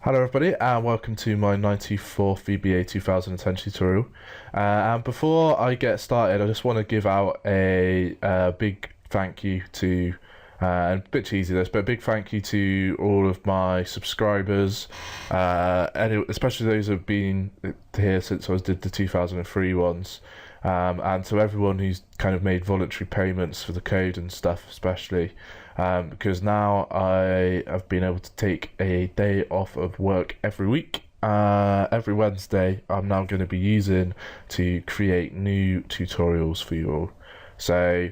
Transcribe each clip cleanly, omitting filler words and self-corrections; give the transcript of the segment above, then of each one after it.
Hello everybody and welcome to my 94th VBA 2010 tutorial. And before I get started, I just want to give out a big thank you to, and a bit cheesy this, but a big thank you to all of my subscribers, especially those who have been here since I did the 2003 ones, and to everyone who's kind of made voluntary payments for the code and stuff especially. Because now I have been able to take a day off of work every week. Every Wednesday I'm now going to be using to create new tutorials for you all. So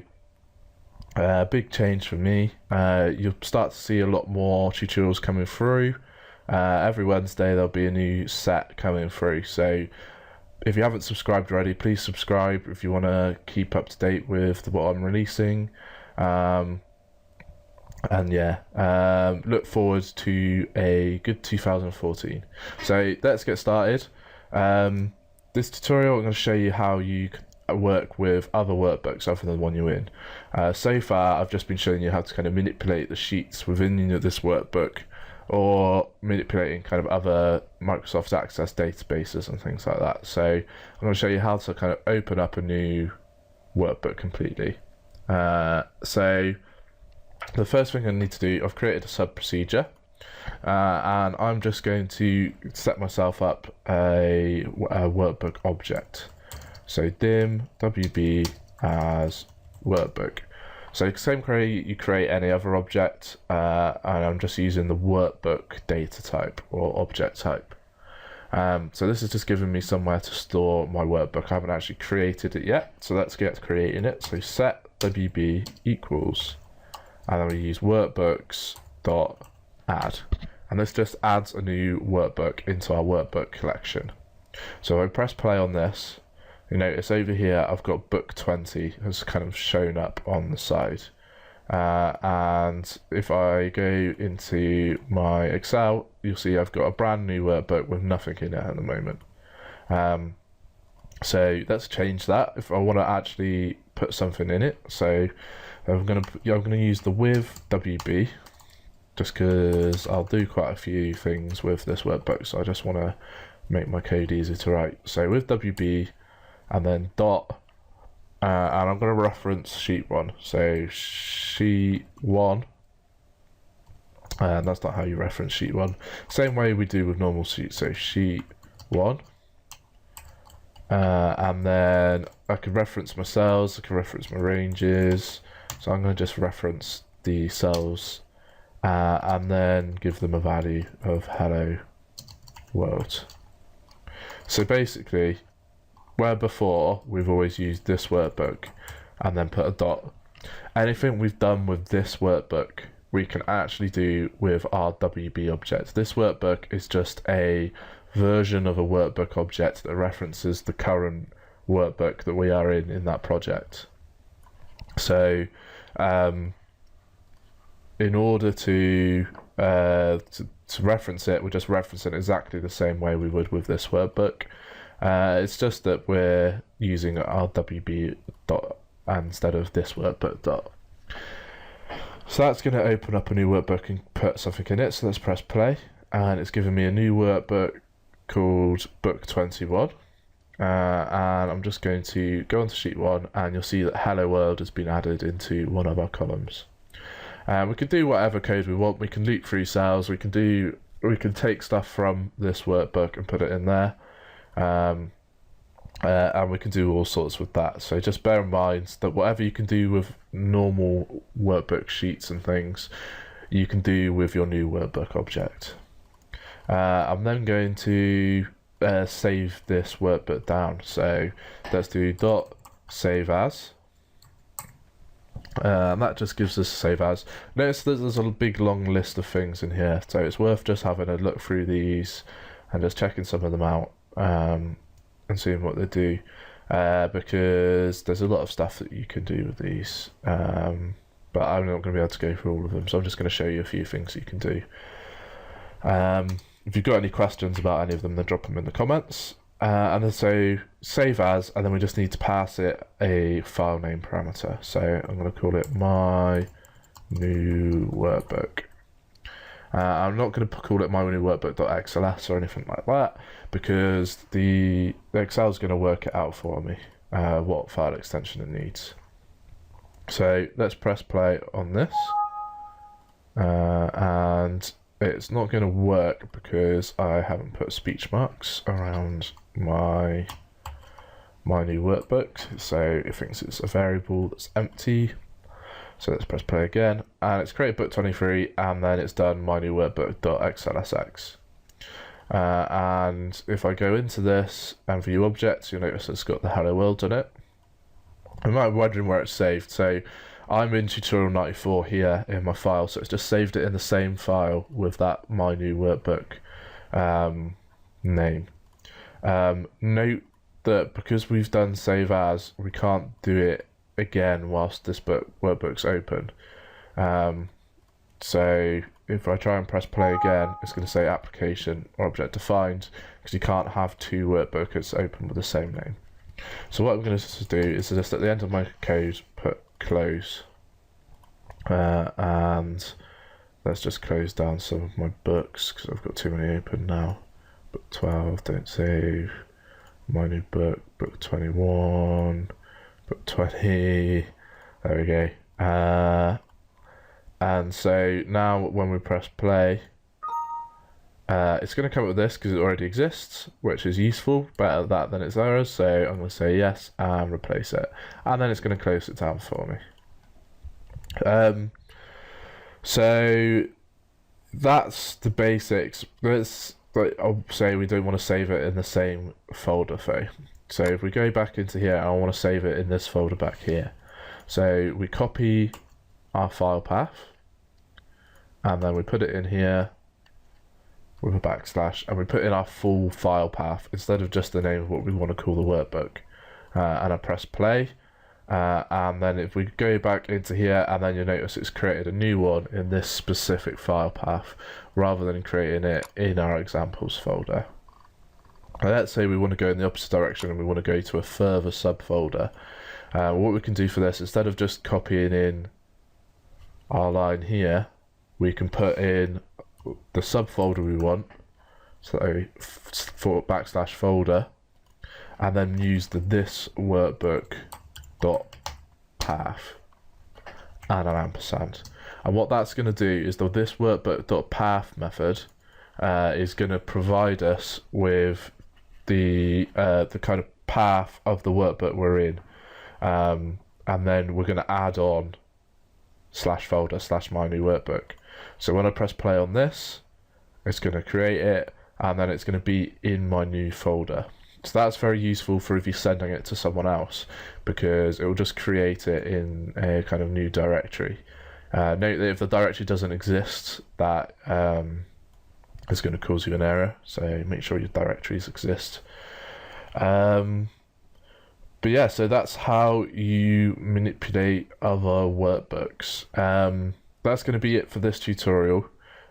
big change for me. You'll start to see a lot more tutorials coming through. Every Wednesday there'll be a new set coming through. So if you haven't subscribed already, please subscribe if you want to keep up to date with what I'm releasing. And yeah, look forward to a good 2014. So let's get started. This tutorial I'm going to show you how you can work with other workbooks other than the one you're in. So far I've just been showing you how to kind of manipulate the sheets within this workbook, or manipulating kind of other Microsoft Access databases and things like that. So I'm going to show you how to kind of open up a new workbook completely. So the first thing I need to do, I've created a sub procedure, and I'm just going to set myself up a workbook object. So dim wb as workbook. So same way you create any other object, and I'm just using the workbook data type or object type. So this is just giving me somewhere to store my workbook. I haven't actually created it yet, so let's get creating it. So set wb equals, and then we use workbooks dot add, and this just adds a new workbook into our workbook collection. So if I press play on this, you notice over here I've got book 20 has kind of shown up on the side, and if I go into my Excel, you'll see I've got a brand new workbook with nothing in it at the moment. So let's change that if I want to actually put something in it. So I'm gonna use the with WB, just because I'll do quite a few things with this workbook, so I just want to make my code easy to write. So with WB and then dot, and I'm going to reference sheet 1. So sheet 1, and that's not how you reference sheet 1. Same way we do with normal sheets. So sheet 1. And then I can reference my cells, I can reference my ranges. So I'm going to just reference the cells and then give them a value of hello world. So basically, where before we've always used this workbook and then put a dot, anything we've done with this workbook we can actually do with our WB object. This workbook is just a version of a workbook object that references the current workbook that we are in that project. So in order to reference it, we're just referencing exactly the same way we would with this workbook. It's just that we're using our WB dot instead of this workbook dot. So that's going to open up a new workbook and put something in it. So let's press play, and it's giving me a new workbook called book 21. And I'm just going to go onto sheet 1, and you'll see that hello world has been added into one of our columns. We can do whatever code we want. We can loop through cells. We can take stuff from this workbook and put it in there, and we can do all sorts with that. So just bear in mind that whatever you can do with normal workbook sheets and things, you can do with your new workbook object. I'm then going to save this workbook down. So let's do dot save as, and that just gives us a save as. Notice that there's a big long list of things in here, so it's worth just having a look through these and just checking some of them out and seeing what they do, because there's a lot of stuff that you can do with these, but I'm not going to be able to go through all of them, so I'm just going to show you a few things you can do. If you've got any questions about any of them, then drop them in the comments. And then so save as, and then we just need to pass it a file name parameter. So I'm going to call it my new workbook. I'm not going to call it my new workbook.xls or anything like that, because the Excel is going to work it out for me, what file extension it needs. So let's press play on this, and it's not going to work because I haven't put speech marks around my new workbook, so it thinks it's a variable that's empty. So let's press play again, and it's created book 23, and then it's done my new workbook.xlsx. And if I go into this and view objects, you'll notice it's got the hello world on it. You might be wondering where it's saved. So I'm in tutorial 94 here in my file, so it's just saved it in the same file with that my new workbook name. Note that because we've done save as, we can't do it again whilst this workbook's open. So if I try and press play again, it's going to say application or object defined, because you can't have two workbooks open with the same name. So what I'm going to do is just at the end of my code put close, and let's just close down some of my books because I've got too many open now. Book 12, don't save. My new book, book 21, book 20, there we go. And so now when we press play, it's going to come up with this because it already exists, which is useful, better that than its errors. So I'm going to say yes and replace it, and then it's going to close it down for me. So that's the basics. I'll say we don't want to save it in the same folder though. So if we go back into here, I want to save it in this folder back here. So we copy our file path, and then we put it in here with a backslash, and we put in our full file path instead of just the name of what we want to call the workbook. And I press play, and then if we go back into here, and then you'll notice it's created a new one in this specific file path rather than creating it in our examples folder. And let's say we want to go in the opposite direction and we want to go to a further subfolder. What we can do for this, instead of just copying in our line here, we can put in the subfolder we want, so for backslash folder, and then use the this workbook dot path and an ampersand. And what that's going to do is the this workbook dot path method is going to provide us with the kind of path of the workbook we're in, and then we're going to add on slash folder slash my new workbook. So when I press play on this, it's going to create it, and then it's going to be in my new folder. So that's very useful for if you're sending it to someone else, because it will just create it in a kind of new directory. Note that if the directory doesn't exist, that is going to cause you an error, so make sure your directories exist. But yeah, so that's how you manipulate other workbooks. That's going to be it for this tutorial.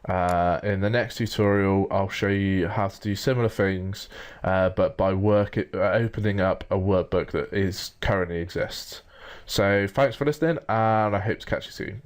In the next tutorial, I'll show you how to do similar things, but by opening up a workbook that currently exists. So thanks for listening, and I hope to catch you soon.